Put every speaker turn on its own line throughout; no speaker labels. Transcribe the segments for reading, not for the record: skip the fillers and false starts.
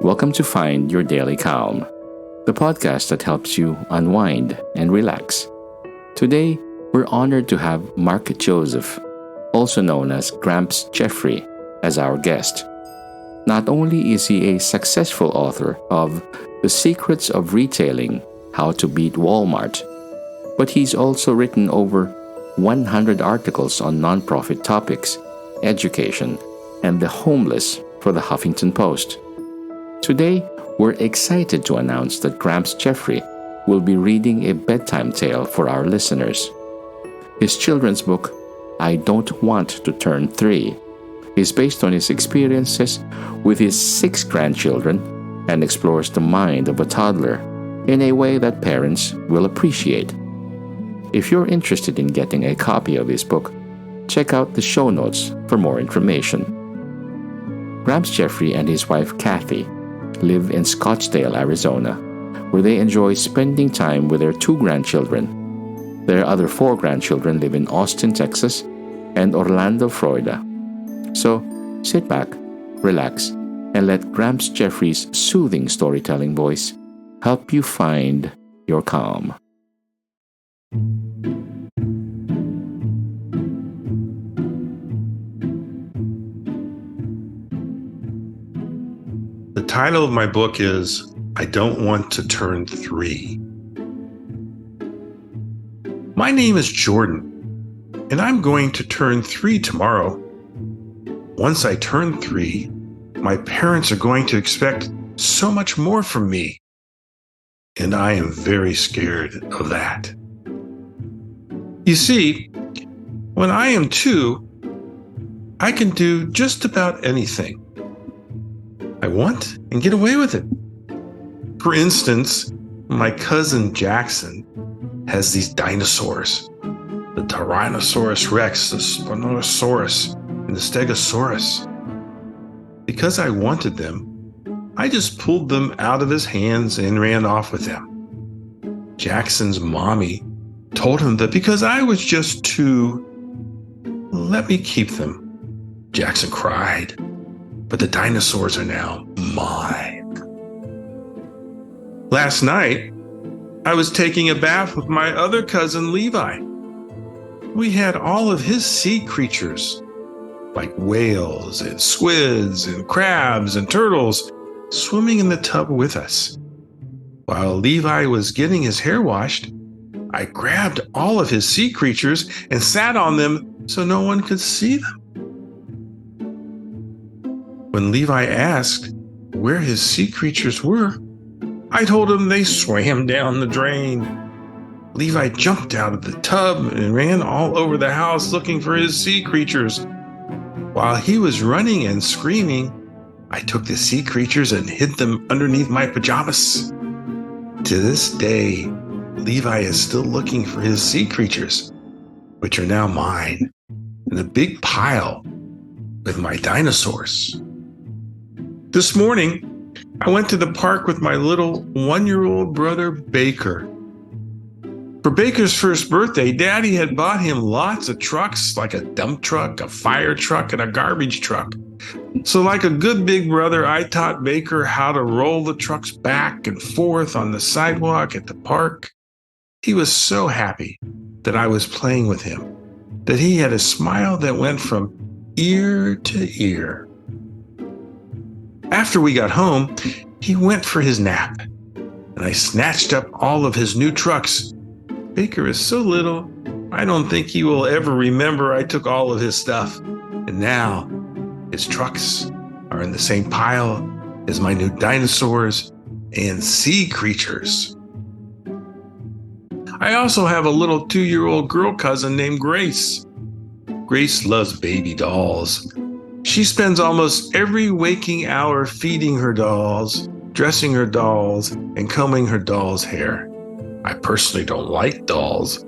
Welcome to Find Your Daily Calm, the podcast that helps you unwind and relax. Today, we're honored to have Mark Joseph, also known as Gramps Jeffrey, as our guest. Not only is he a successful author of The Secrets of Retailing: How to Beat Walmart, but he's also written over 100 articles on nonprofit topics, education, and the homeless for the Huffington Post. Today, we're excited to announce that Gramps Jeffrey will be reading a bedtime tale for our listeners. His children's book, I Don't Want to Turn 3, is based on his experiences with his 6 grandchildren and explores the mind of a toddler in a way that parents will appreciate. If you're interested in getting a copy of his book, check out the show notes for more information. Gramps Jeffrey and his wife Kathy live in Scottsdale, Arizona, where they enjoy spending time with their 2 grandchildren. Their other 4 grandchildren live in Austin, Texas, and Orlando, Florida. So, sit back, relax, and let Gramps Jeffrey's soothing storytelling voice help you find your calm.
The title of my book is I Don't Want to Turn 3. My name is Jordan, and I'm going to turn 3 tomorrow. Once I turn 3, my parents are going to expect so much more from me, and I am very scared of that. You see, when I am 2, I can do just about anything I want and get away with it. For instance, my cousin Jackson has these dinosaurs, the Tyrannosaurus Rex, the Spinosaurus, and the Stegosaurus. Because I wanted them, I just pulled them out of his hands and ran off with them. Jackson's mommy told him that because I was just 2, let me keep them. Jackson cried, but the dinosaurs are now mine. Last night, I was taking a bath with my other cousin Levi. We had all of his sea creatures, like whales and squids and crabs and turtles, swimming in the tub with us. While Levi was getting his hair washed, I grabbed all of his sea creatures and sat on them so no one could see them. When Levi asked where his sea creatures were, I told him they swam down the drain. Levi jumped out of the tub and ran all over the house looking for his sea creatures. While he was running and screaming, I took the sea creatures and hid them underneath my pajamas. To this day, Levi is still looking for his sea creatures, which are now mine, in a big pile with my dinosaurs. This morning, I went to the park with my little 1-year-old brother, Baker. For Baker's first birthday, Daddy had bought him lots of trucks, like a dump truck, a fire truck, and a garbage truck. So like a good big brother, I taught Baker how to roll the trucks back and forth on the sidewalk at the park. He was so happy that I was playing with him, that he had a smile that went from ear to ear. After we got home, he went for his nap, and I snatched up all of his new trucks. Baker is so little, I don't think he will ever remember I took all of his stuff. And now, his trucks are in the same pile as my new dinosaurs and sea creatures. I also have a little 2-year-old girl cousin named Grace. Grace loves baby dolls. She spends almost every waking hour feeding her dolls, dressing her dolls, and combing her dolls' hair. I personally don't like dolls,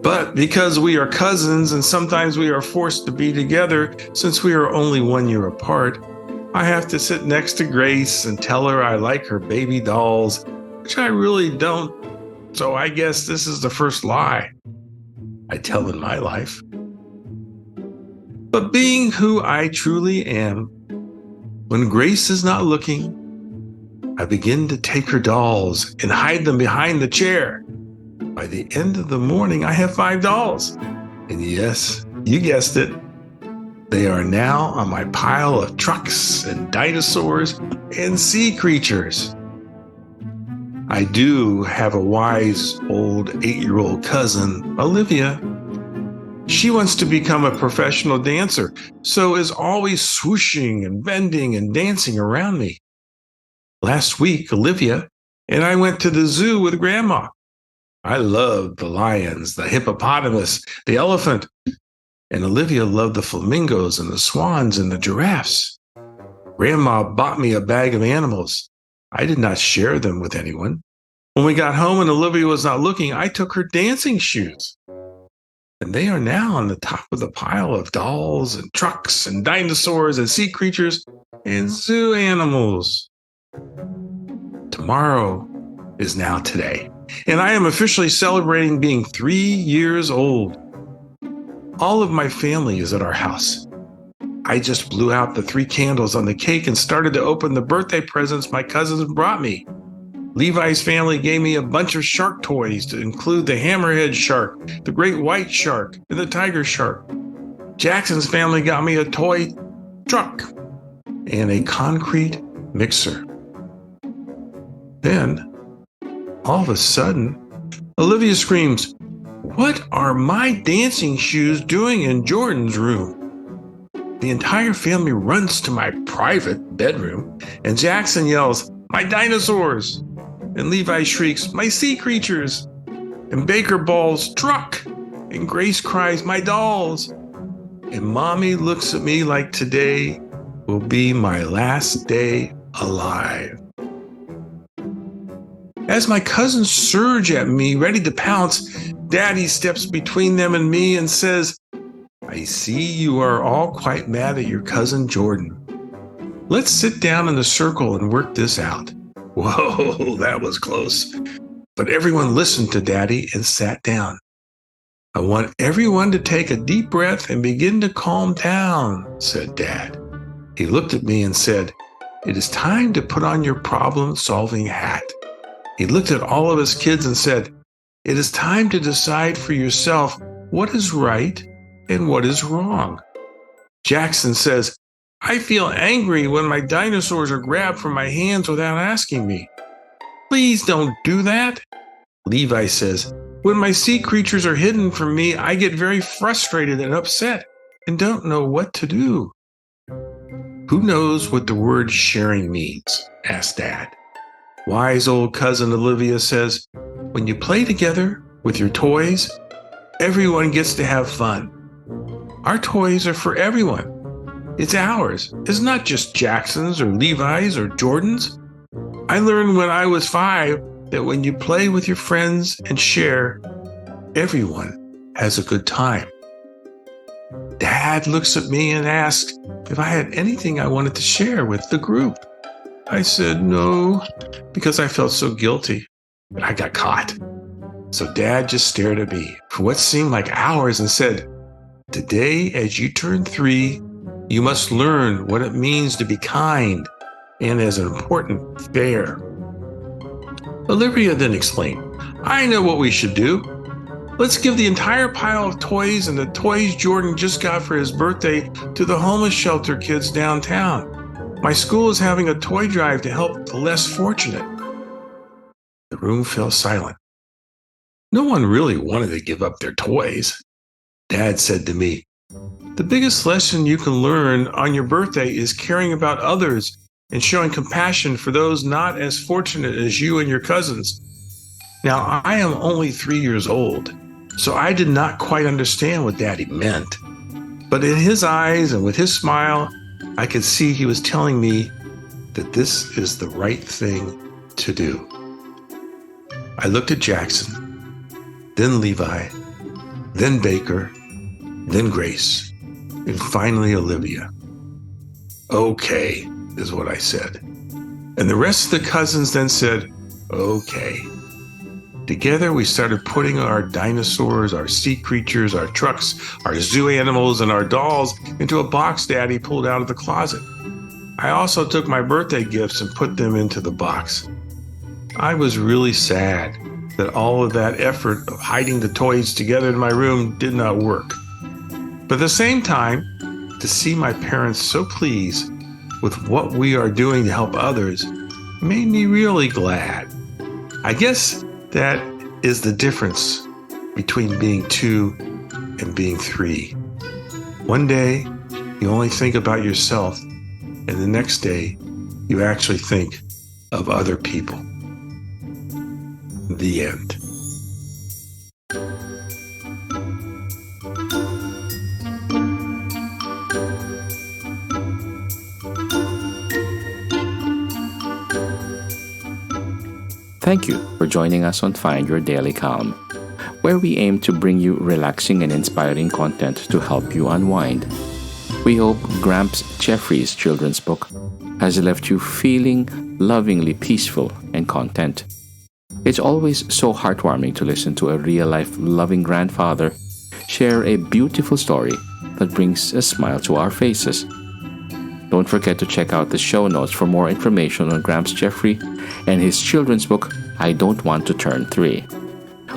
but because we are cousins and sometimes we are forced to be together since we are only 1 year apart, I have to sit next to Grace and tell her I like her baby dolls, which I really don't. So I guess this is the first lie I tell in my life. But being who I truly am, when Grace is not looking, I begin to take her dolls and hide them behind the chair. By the end of the morning, I have 5 dolls. And yes, you guessed it. They are now on my pile of trucks and dinosaurs and sea creatures. I do have a wise old 8-year-old cousin, Olivia. She wants to become a professional dancer, so is always swooshing and bending and dancing around me. Last week, Olivia and I went to the zoo with Grandma. I loved the lions, the hippopotamus, the elephant, and Olivia loved the flamingos and the swans and the giraffes. Grandma bought me a bag of animals. I did not share them with anyone. When we got home and Olivia was not looking, I took her dancing shoes. And they are now on the top of the pile of dolls and trucks and dinosaurs and sea creatures and zoo animals. Tomorrow is now today, and I am officially celebrating being 3 years old. All of my family is at our house. I just blew out the 3 candles on the cake and started to open the birthday presents my cousins brought me. Levi's family gave me a bunch of shark toys to include the hammerhead shark, the great white shark, and the tiger shark. Jackson's family got me a toy truck and a concrete mixer. Then, all of a sudden, Olivia screams, "What are my dancing shoes doing in Jordan's room?" The entire family runs to my private bedroom, and Jackson yells, "My dinosaurs!" And Levi shrieks, "My sea creatures!" And Baker bawls, "Truck!" And Grace cries, "My dolls!" And Mommy looks at me like today will be my last day alive. As my cousins surge at me, ready to pounce, Daddy steps between them and me and says, "I see you are all quite mad at your cousin Jordan. Let's sit down in a circle and work this out." Whoa, that was close. But everyone listened to Daddy and sat down. "I want everyone to take a deep breath and begin to calm down," said Dad. He looked at me and said, "It is time to put on your problem-solving hat." He looked at all of us kids and said, "It is time to decide for yourself what is right and what is wrong." Jackson says, "I feel angry when my dinosaurs are grabbed from my hands without asking me." "Please don't do that." Levi says, "When my sea creatures are hidden from me, I get very frustrated and upset and don't know what to do." "Who knows what the word sharing means?" asked Dad. Wise old cousin Olivia says, "When you play together with your toys, everyone gets to have fun. Our toys are for everyone. It's ours. It's not just Jackson's or Levi's or Jordan's. I learned when I was 5 that when you play with your friends and share, everyone has a good time." Dad looks at me and asks if I had anything I wanted to share with the group. I said no, because I felt so guilty, but I got caught. So Dad just stared at me for what seemed like hours and said, "Today, as you turn 3, you must learn what it means to be kind and, as important, fair." Olivia then explained, "I know what we should do. Let's give the entire pile of toys and the toys Jordan just got for his birthday to the homeless shelter kids downtown. My school is having a toy drive to help the less fortunate." The room fell silent. No one really wanted to give up their toys. Dad said to me, "The biggest lesson you can learn on your birthday is caring about others and showing compassion for those not as fortunate as you and your cousins." Now, I am only 3 years old, so I did not quite understand what Daddy meant. But in his eyes and with his smile, I could see he was telling me that this is the right thing to do. I looked at Jackson, then Levi, then Baker, then Grace, and finally Olivia. "Okay," is what I said. And the rest of the cousins then said, "Okay." Together we started putting our dinosaurs, our sea creatures, our trucks, our zoo animals, and our dolls into a box Daddy pulled out of the closet. I also took my birthday gifts and put them into the box. I was really sad that all of that effort of hiding the toys together in my room did not work. But at the same time, to see my parents so pleased with what we are doing to help others made me really glad. I guess that is the difference between being 2 and being 3. One day, you only think about yourself, and the next day, you actually think of other people. The end.
Thank you for joining us on Find Your Daily Calm, where we aim to bring you relaxing and inspiring content to help you unwind. We hope Gramps Jeffrey's children's book has left you feeling lovingly peaceful and content. It's always so heartwarming to listen to a real-life loving grandfather share a beautiful story that brings a smile to our faces. Don't forget to check out the show notes for more information on Gramps Jeffrey and his children's book, I Don't Want to Turn 3.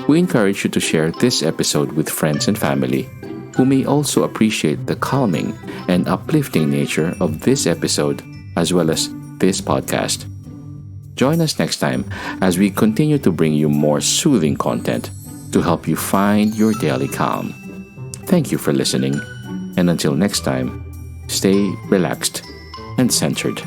We encourage you to share this episode with friends and family who may also appreciate the calming and uplifting nature of this episode as well as this podcast. Join us next time as we continue to bring you more soothing content to help you find your daily calm. Thank you for listening, and until next time, stay relaxed and centered.